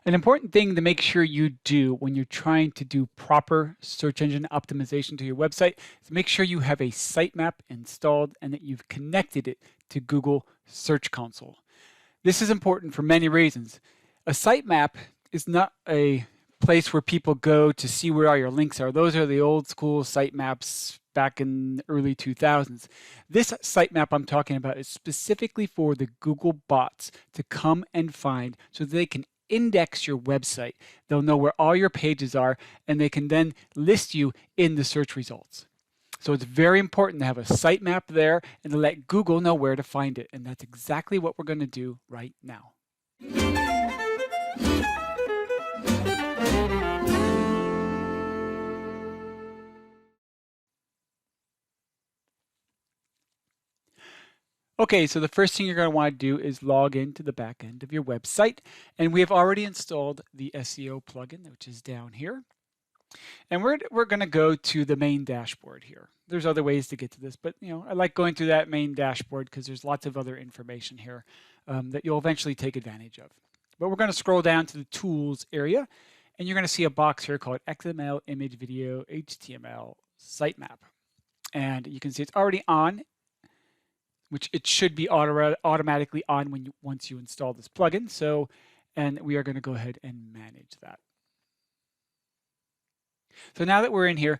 An important thing to make sure you do when you're trying to do proper search engine optimization to your website is make sure you have a sitemap installed and that you've connected it to Google Search Console. This is important for many reasons. A sitemap is not a place where people go to see where all your links are. Those are the old school sitemaps back in the early 2000s. This sitemap I'm talking about is specifically for the Google bots to come and find so they can index your website. They'll know where all your pages are and they can then list you in the search results. So it's very important to have a sitemap there and to let Google know where to find it. And that's exactly what we're going to do right now. Okay, so the first thing you're going to want to do is log into the back end of your website. And we have already installed the SEO plugin, which is down here. And we're going to go to the main dashboard here. There's other ways to get to this, but I like going through that main dashboard because there's lots of other information here that you'll eventually take advantage of. But we're going to scroll down to the tools area, and you're going to see a box here called XML Image Video HTML Sitemap. And you can see it's already on, which it should be automatically on once you install this plugin. And we are going to go ahead and manage that. So now that we're in here,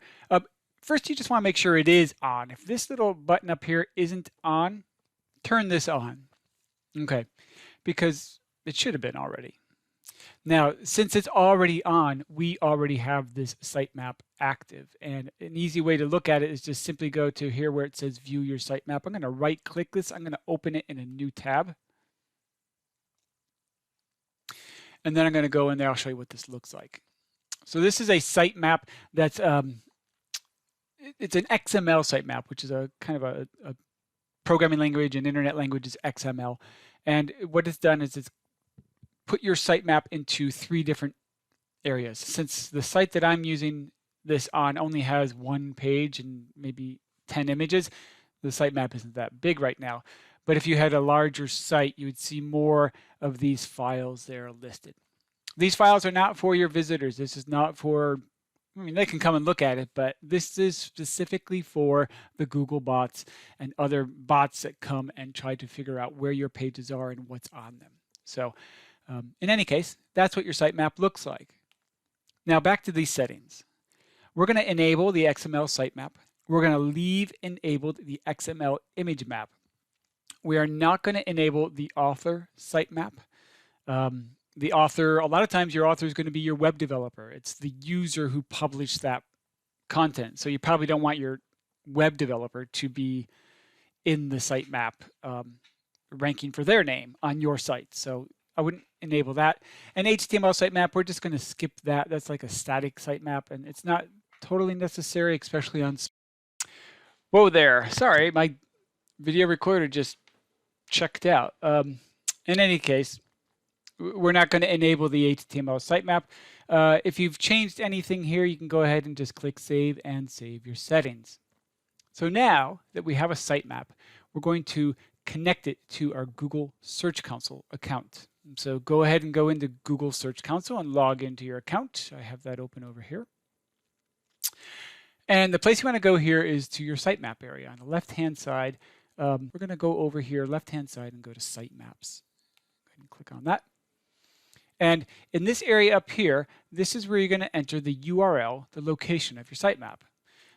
first you just want to make sure it is on. If this little button up here isn't on, turn this on. Okay, because it should have been already. Now, since it's already on, we already have this sitemap active. And an easy way to look at it is just simply go to here where it says view your sitemap. I'm going to right click this. I'm going to open it in a new tab. And then I'm going to go in there. I'll show you what this looks like. So this is a sitemap that's it's an XML sitemap, which is a kind of a programming language, and internet language is XML. And what it's done is it's put your sitemap into 3 different areas. Since the site that I'm using this on only has 1 page and maybe 10 images, the sitemap isn't that big right now. But if you had a larger site, you would see more of these files there listed. These files are not for your visitors. This is not for, they can come and look at it, but this is specifically for the Google bots and other bots that come and try to figure out where your pages are and what's on them. So in any case, that's what your sitemap looks like. Now back to these settings. We're going to enable the XML sitemap. We're going to leave enabled the XML image map. We are not going to enable the author sitemap. The author, a lot of times your author is going to be your web developer. It's the user who published that content. So you probably don't want your web developer to be in the sitemap ranking for their name on your site. So I wouldn't enable that. And HTML sitemap, we're just going to skip that. That's like a static sitemap, and it's not totally necessary, especially on... Whoa there. Sorry, my video recorder just checked out. In any case, we're not going to enable the HTML sitemap. If you've changed anything here, you can go ahead and just click Save and save your settings. So now that we have a sitemap, we're going to connect it to our Google Search Console account. So go ahead and go into Google Search Console and log into your account. I have that open over here. And the place you want to go here is to your sitemap area. On the left-hand side, we're going to go over here, left-hand side, and go to Sitemaps. Go ahead and click on that. And in this area up here, this is where you're going to enter the URL, the location of your sitemap.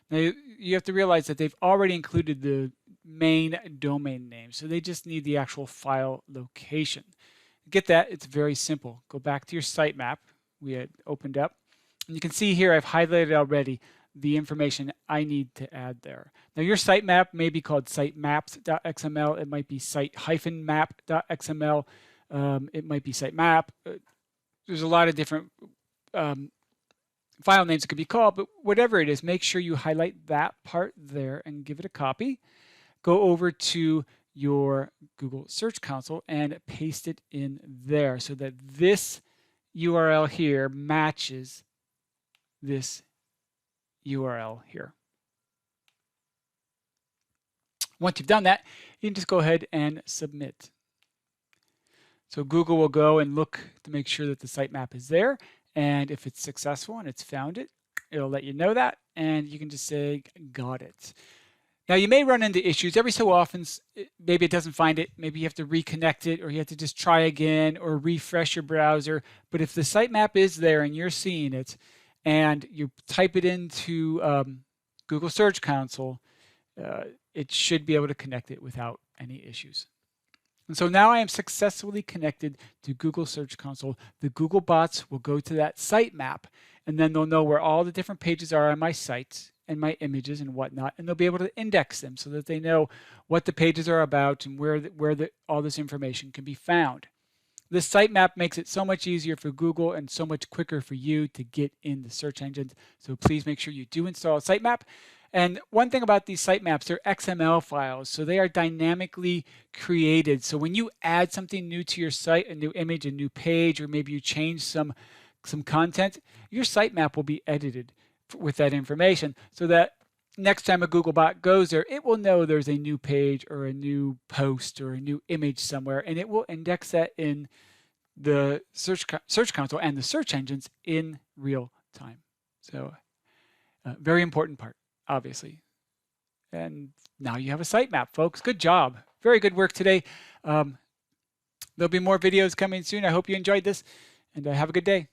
Now, you have to realize that they've already included the main domain name, so they just need the actual file location. Get that? It's very simple. Go back to your sitemap we had opened up, and you can see here I've highlighted already the information I need to add there. Now, your sitemap may be called sitemaps.xml. It might be site-map.xml. It might be sitemap. There's a lot of different file names it could be called, but whatever it is, make sure you highlight that part there and give it a copy. Go over to your Google Search Console and paste it in there so that this URL here matches this URL here. Once you've done that, you can just go ahead and submit. So Google will go and look to make sure that the sitemap is there. And if it's successful and it's found it, it'll let you know that. And you can just say, got it. Now you may run into issues every so often. Maybe it doesn't find it. Maybe you have to reconnect it, or you have to just try again or refresh your browser. But if the sitemap is there and you're seeing it, and you type it into Google Search Console, it should be able to connect it without any issues. And so now I am successfully connected to Google Search Console. The Google bots will go to that sitemap, and then they'll know where all the different pages are on my site and my images and whatnot, and they'll be able to index them so that they know what the pages are about and where all this information can be found. This sitemap makes it so much easier for Google and so much quicker for you to get in the search engines. So please make sure you do install a sitemap. And one thing about these sitemaps, they're XML files, so they are dynamically created. So when you add something new to your site, a new image, a new page, or maybe you change some content, your sitemap will be edited with that information so that next time a Google bot goes there, it will know there's a new page or a new post or a new image somewhere, and it will index that in the Search Console and the search engines in real time. So very important part, obviously. And now you have a sitemap, folks. Good job. Very good work today. There'll be more videos coming soon. I hope you enjoyed this, and have a good day.